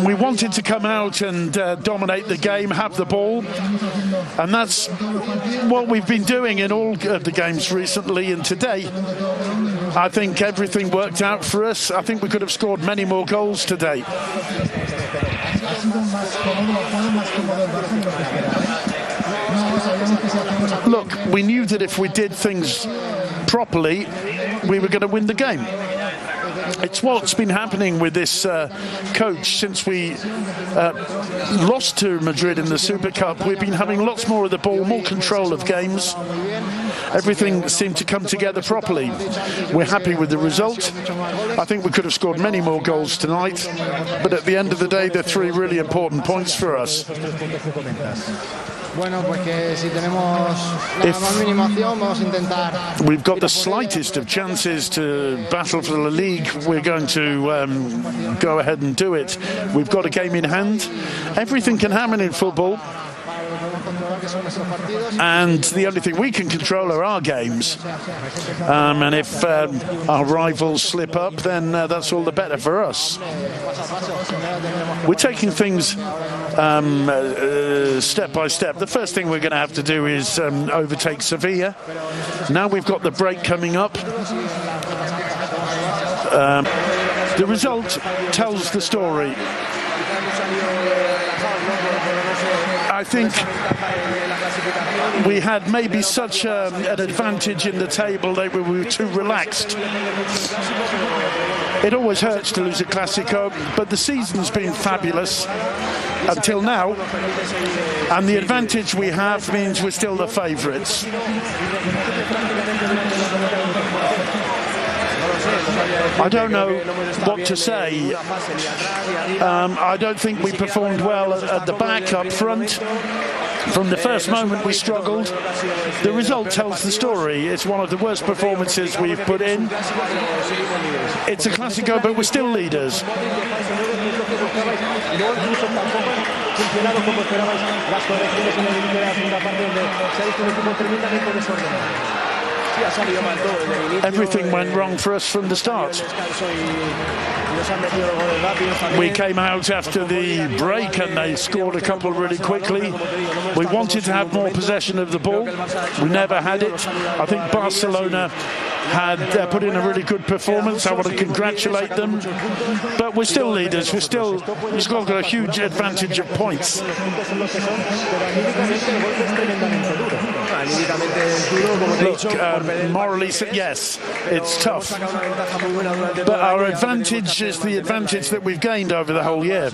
We wanted to come out and dominate the game, have the ball, and that's what we've been doing in all of the games recently. And today, I think everything worked out for us. I think we could have scored many more goals today. Look, we knew that if we did things properly, we were going to win the game. It's what's been happening with this coach since we lost to Madrid in the Super Cup. We've been having lots more of the ball, more control of games. Everything seemed to come together properly. We're happy with the result. I think we could have scored many more goals tonight, but at the end of the day, they're 3 really important points for us. If we've got the slightest of chances to battle for the Liga, we're going to go ahead and do it. We've got a game in hand. Everything can happen in football. And the only thing we can control are our games. And if our rivals slip up, then that's all the better for us. We're taking things step by step. The first thing we're going to have to do is overtake Sevilla. Now we've got the break coming up. The result tells the story. I think we had maybe such an advantage in the table that we were too relaxed. It always hurts to lose a clásico, but the season's been fabulous until now, and the advantage we have means we're still the favourites. I don't know what to say. I don't think we performed well at the back, up front. From the first moment we struggled. The result tells the story. It's one of the worst performances we've put in. It's a clásico, but we're still leaders. Everything went wrong for us from the start. We came out after the break and they scored a couple really quickly. We wanted to have more possession of the ball. We never had it. I think Barcelona had put in a really good performance. I want to congratulate them. But we're still leaders. We've still got a huge advantage of points. Look, morally, yes, it's tough. But our advantage is the advantage that we've gained over the whole year.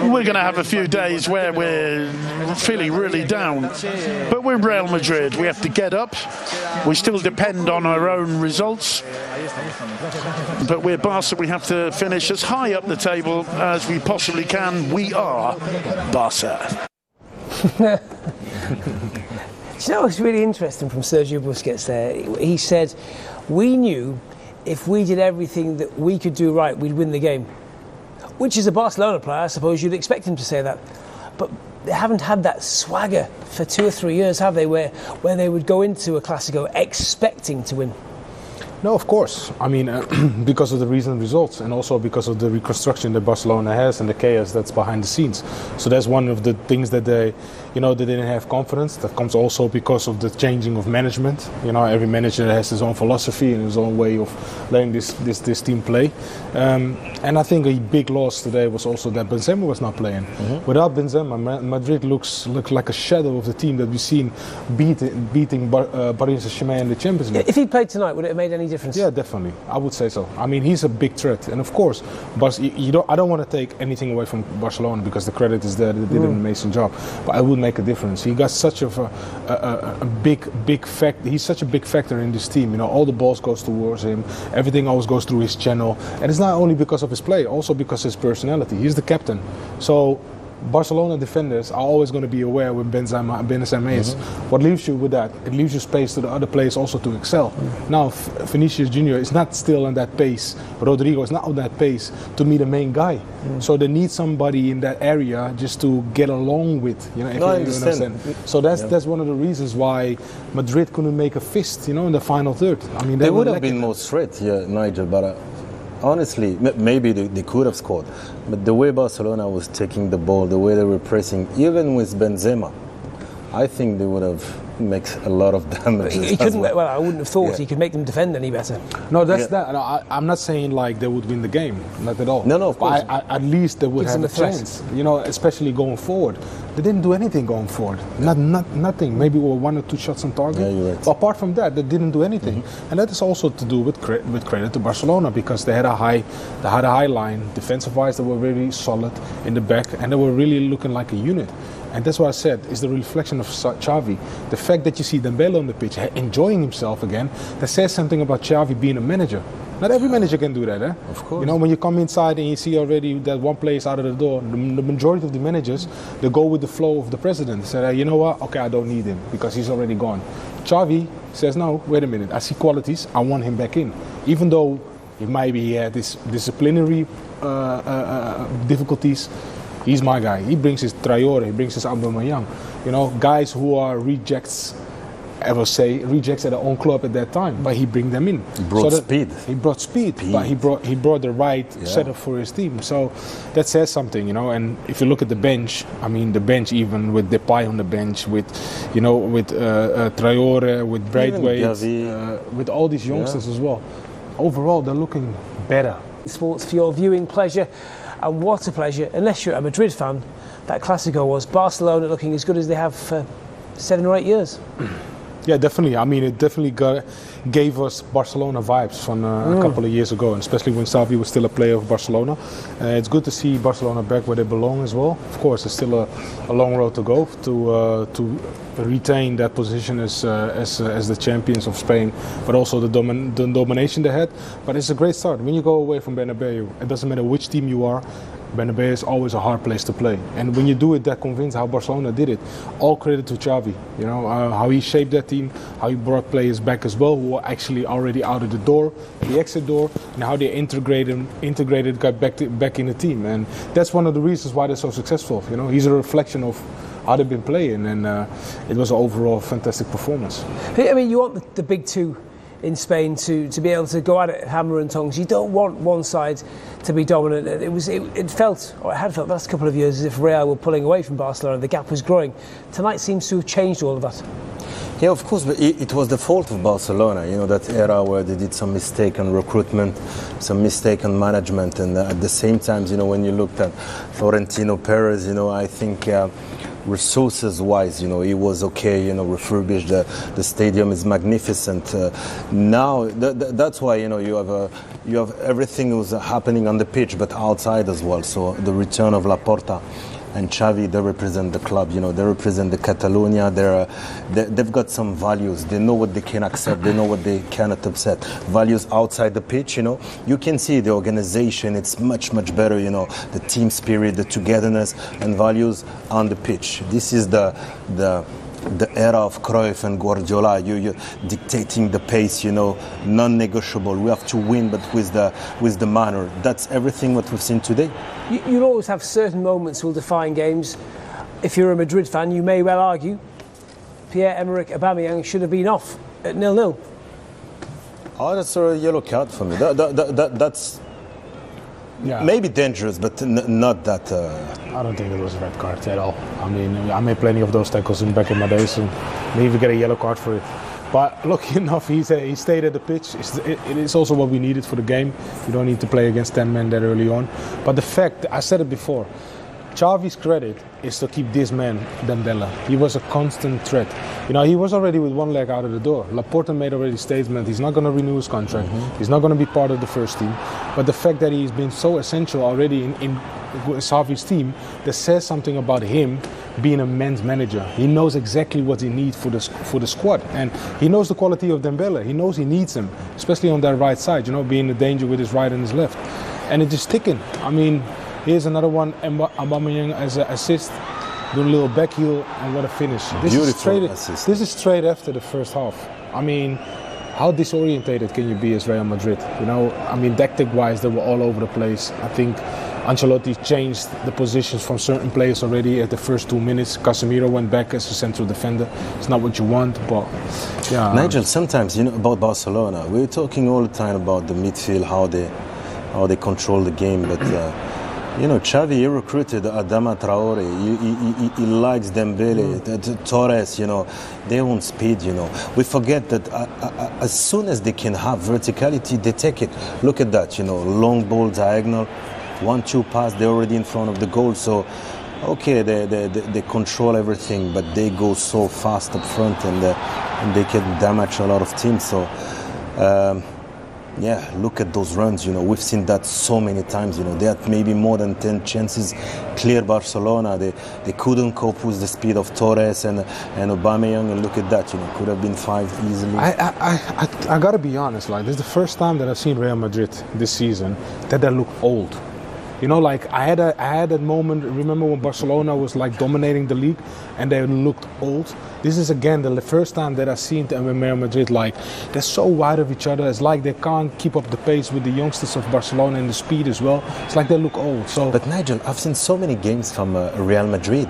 We're going to have a few days where we're feeling really down. But we're Real Madrid. We have to get up. We still depend on our own results. But we're Barca. We have to finish as high up the table as we possibly can. We are Barca. You know what's really interesting from Sergio Busquets there? He said, we knew if we did everything that we could do right, we'd win the game. Which is a Barcelona player, I suppose you'd expect him to say that. But they haven't had that swagger for 2 or 3 years, have they, where they would go into a Clásico expecting to win? No, of course. I mean, because of the recent results and also because of the reconstruction that Barcelona has and the chaos that's behind the scenes. So that's one of the things that they didn't have confidence. That comes also because of the changing of management. Every manager has his own philosophy and his own way of letting this team play. And I think a big loss today was also that Benzema was not playing. Mm-hmm. Without Benzema, Madrid looks like a shadow of the team that we've seen beating Paris Saint-Germain in the Champions League. If he played tonight, would it have made any difference? Yeah, definitely. I would say so. I mean, he's a big threat, and of course, I don't want to take anything away from Barcelona because the credit is there. They did an amazing job, but it would make a difference. He got such a big factor. He's such a big factor in this team. All the balls goes towards him. Everything always goes through his channel, and it's not only because of his play, also because of his personality. He's the captain, so. Barcelona defenders are always going to be aware when Benzema is. What leaves you with that? It leaves you space to the other players also to excel. Now, Vinicius Jr. is not still on that pace. Rodrigo is not on that pace to be the main guy. So they need somebody in that area just to get along with. If you understand. So that's one of the reasons why Madrid couldn't make a fist. In the final third. I mean, they would have been more straight, Nigel, but. honestly, maybe they could have scored, but the way Barcelona was taking the ball, the way they were pressing, even with Benzema, I think they would have made a lot of damage. He couldn't. Well, I wouldn't have thought he could make them defend any better. No, that's that. I'm not saying like they would win the game, not at all. No, of course. At least they would have a chance. You know, especially going forward. They didn't do anything going forward. Nothing. Maybe one or two shots on target. Yeah, you're right. But apart from that, they didn't do anything. And that is also to do with credit to Barcelona, because they had a high line. Defensive-wise, they were very solid in the back, and they were really looking like a unit. And that's what I said, is the reflection of Xavi. The fact that you see Dembélé on the pitch enjoying himself again, that says something about Xavi being a manager. Not every manager can do that, eh? Of course. You know, when you come inside and you see already that one player is out of the door, the majority of the managers, they go with the flow of the president. They say, you know what, okay, I don't need him because he's already gone. Xavi says, no, wait a minute, I see qualities, I want him back in. Even though he had this disciplinary difficulties, he's my guy. He brings his Traore, he brings his Aubameyang. You know, guys who are rejects, I will say, rejects at their own club at that time, but he bring them in. He brought speed. He brought speed, but he brought the right setup for his team. So that says something, you know. And if you look at the bench, I mean, the bench even with Depay on the bench, with Traore, with Braithwaite, with all these youngsters as well. Overall, they're looking better. Sports for your viewing pleasure. And what a pleasure, unless you're a Madrid fan, that Clásico was. Barcelona looking as good as they have for 7 or 8 years. Yeah, definitely. I mean, it definitely gave us Barcelona vibes from a couple of years ago, and especially when Xavi was still a player of Barcelona. It's good to see Barcelona back where they belong as well. Of course, there's still a long road to go to retain that position as the champions of Spain, but also the domination they had. But it's a great start. When you go away from Bernabeu, it doesn't matter which team you are, Bernabeu is always a hard place to play. And when you do it that convinced, how Barcelona did it, all credit to Xavi. You know, how he shaped that team, how he brought players back as well, who were actually already out of the door, the exit door, and how they integrated got back in the team. And that's one of the reasons why they're so successful. You know, he's a reflection of how they've been playing, and it was an overall fantastic performance. I mean, you want the big two in Spain to be able to go at it hammer and tongs. You don't want one side to be dominant. It had felt the last couple of years as if Real were pulling away from Barcelona. The gap was growing. Tonight seems to have changed all of that. Yeah, of course, but it was the fault of Barcelona, you know, that era where they did some mistake on recruitment, some mistake on management, and at the same time, you know, when you looked at Florentino Perez, you know, I think resources-wise, you know, he was okay, you know, refurbished, the stadium is magnificent. Now, that's why, you know, you have everything was happening on the pitch, but outside as well. So the return of Laporta and Xavi, they represent the club, you know, they represent the Catalonia, they've got some values, they know what they can accept, they know what they cannot accept. Values outside the pitch, you know, you can see the organization, it's much, much better, you know, the team spirit, the togetherness, and values on the pitch. This is the era of Cruyff and Guardiola, you're dictating the pace, you know, non-negotiable. We have to win, but with the manner. That's everything what we've seen today. You'll always have certain moments will define games. If you're a Madrid fan, you may well argue Pierre-Emerick Aubameyang should have been off at 0-0. Oh, that's a yellow card for me. That's maybe dangerous, but not that. I don't think it was a red card at all. I mean, I made plenty of those tackles back in my days, and didn't even get a yellow card for it. But lucky enough, he stayed at the pitch. It is also what we needed for the game. You don't need to play against 10 men that early on. But the fact, I said it before, Xavi's credit is to keep this man, Dembélé. He was a constant threat. You know, he was already with one leg out of the door. Laporta made already statement he's not going to renew his contract. He's not going to be part of the first team. But the fact that he's been so essential already in Xavi's team, that says something about him being a men's manager. He knows exactly what he needs for the squad, and he knows the quality of Dembélé. He knows he needs him, especially on that right side. You know, being a danger with his right and his left, and it is ticking. I mean, here's another one. Aubameyang as an assist, doing a little back heel, and what a finish! This is straight after the first half. I mean, how disorientated can you be as Real Madrid? You know, I mean, tactic-wise, they were all over the place. I think Ancelotti changed the positions from certain players already at the first 2 minutes. Casemiro went back as a central defender. It's not what you want, but yeah. Nigel, sometimes, you know, about Barcelona, we're talking all the time about the midfield, how how they control the game. But you know, Xavi, he recruited Adama Traore. He likes Dembélé, Torres. You know, they own speed. You know, we forget that as soon as they can have verticality, they take it. Look at that. You know, long ball, diagonal, 1-2 pass. They're already in front of the goal. So, okay, they control everything, but they go so fast up front, and they can damage a lot of teams. So. Yeah, look at those runs, you know, we've seen that so many times, you know, they had maybe more than 10 chances, clear Barcelona, they couldn't cope with the speed of Torres and Aubameyang, and look at that, you know, could have been 5 easily. I gotta be honest, like, this is the first time that I've seen Real Madrid this season that they look old. You know, like, I had that moment, remember when Barcelona was like dominating the league and they looked old? This is again the first time that I've seen them in Real Madrid, like, they're so wide of each other. It's like they can't keep up the pace with the youngsters of Barcelona and the speed as well. It's like they look old. So, but Nigel, I've seen so many games from Real Madrid.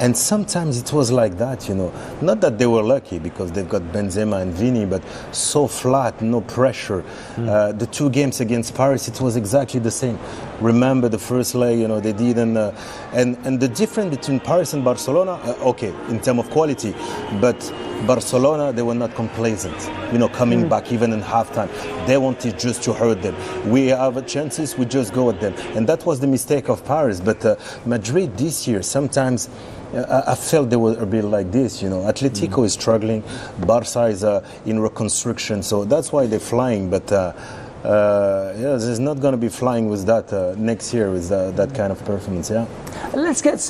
And sometimes it was like that, you know. Not that they were lucky because they've got Benzema and Vini, but so flat, no pressure. The 2 games against Paris, it was exactly the same. Remember the first leg, you know, they didn't. And the difference between Paris and Barcelona, okay, in terms of quality, but Barcelona, they were not complacent, you know, coming back even in halftime. They wanted just to hurt them. We have chances, we just go at them. And that was the mistake of Paris. But Madrid this year, sometimes I felt they were a bit like this, you know. Atletico is struggling, Barça is in reconstruction, so that's why they're flying. But yeah, there's not going to be flying with that next year with that kind of performance. Yeah. Let's get some.